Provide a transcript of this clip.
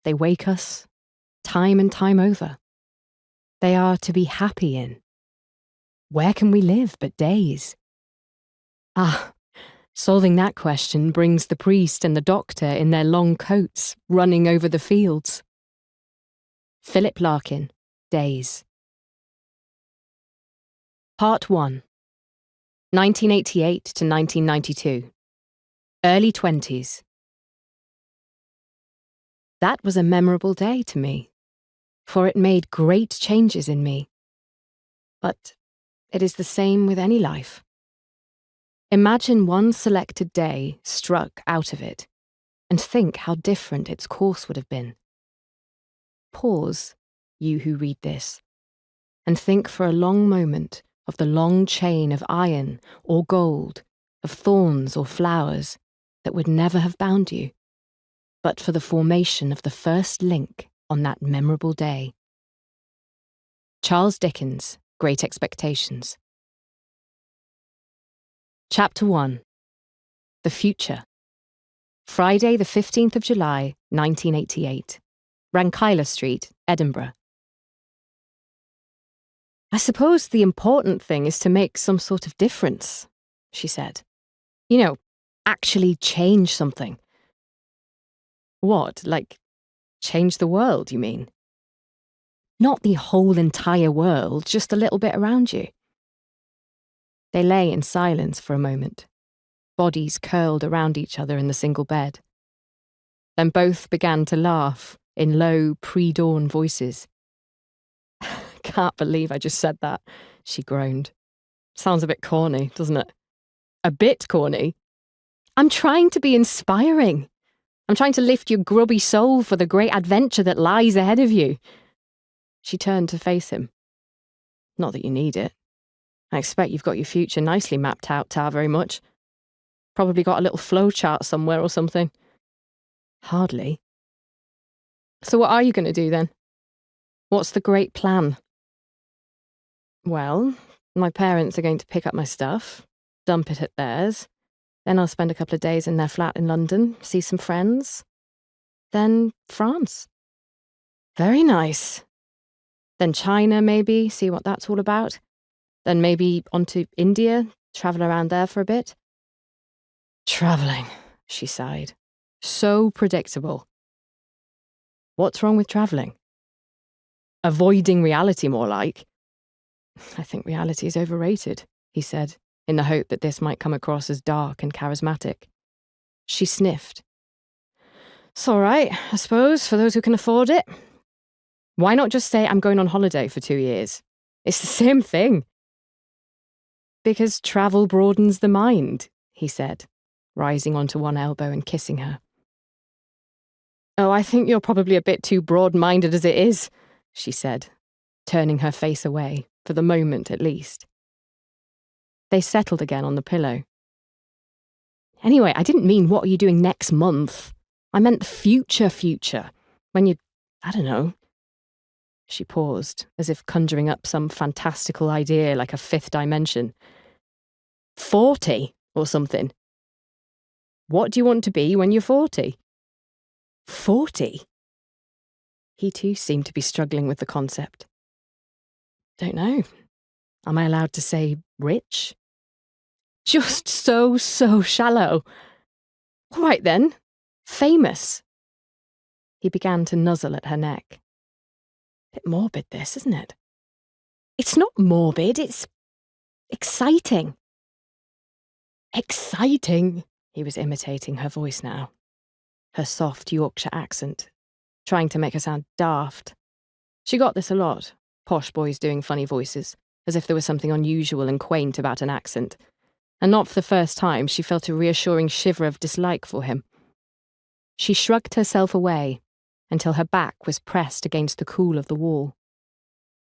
They wake us, time and time over. They are to be happy in. Where can we live but days? Solving that question brings the priest and the doctor in their long coats running over the fields. Philip Larkin, Days. Part 1. 1988 to 1992. Early 20s. That was a memorable day to me, for it made great changes in me. But it is the same with any life. Imagine one selected day struck out of it, and think how different its course would have been. Pause, you who read this, and think for a long moment of the long chain of iron or gold, of thorns or flowers that would never have bound you, but for the formation of the first link on that memorable day. Charles Dickens, Great Expectations. Chapter 1. The Future. Friday the 15th of July, 1988. Rankeillor Street, Edinburgh. I suppose the important thing is to make some sort of difference, she said. You know, actually change something. What, like change the world, you mean? Not the whole entire world, just a little bit around you. They lay in silence for a moment, bodies curled around each other in the single bed. Then both began to laugh in low, pre-dawn voices. Can't believe I just said that, she groaned. Sounds a bit corny, doesn't it? A bit corny? I'm trying to be inspiring. I'm trying to lift your grubby soul for the great adventure that lies ahead of you. She turned to face him. Not that you need it. I expect you've got your future nicely mapped out, very much. Probably got a little flowchart somewhere or something. Hardly. So what are you going to do then? What's the great plan? Well, my parents are going to pick up my stuff, dump it at theirs. Then I'll spend a couple of days in their flat in London, see some friends. Then France. Very nice. Then China, maybe, see what that's all about. Then maybe on to India, travel around there for a bit. Travelling, she sighed. So predictable. What's wrong with travelling? Avoiding reality, more like. I think reality is overrated, he said, in the hope that this might come across as dark and charismatic. She sniffed. It's all right, I suppose, for those who can afford it. Why not just say I'm going on holiday for 2 years? It's the same thing. Because travel broadens the mind, he said, rising onto one elbow and kissing her. Oh, I think you're probably a bit too broad-minded as it is, she said, turning her face away, for the moment at least. They settled again on the pillow. Anyway, I didn't mean what are you doing next month. I meant the future. When you, I don't know. She paused, as if conjuring up some fantastical idea like a fifth dimension. 40 or something. What do you want to be when you're 40? 40? He too seemed to be struggling with the concept. Don't know. Am I allowed to say rich? Just so shallow. All right then. Famous. He began to nuzzle at her neck. Bit morbid this, isn't it? It's not morbid, it's exciting. Exciting, he was imitating her voice now. Her soft Yorkshire accent, trying to make her sound daft. She got this a lot, posh boys doing funny voices, as if there was something unusual and quaint about an accent. And not for the first time, she felt a reassuring shiver of dislike for him. She shrugged herself away until her back was pressed against the cool of the wall.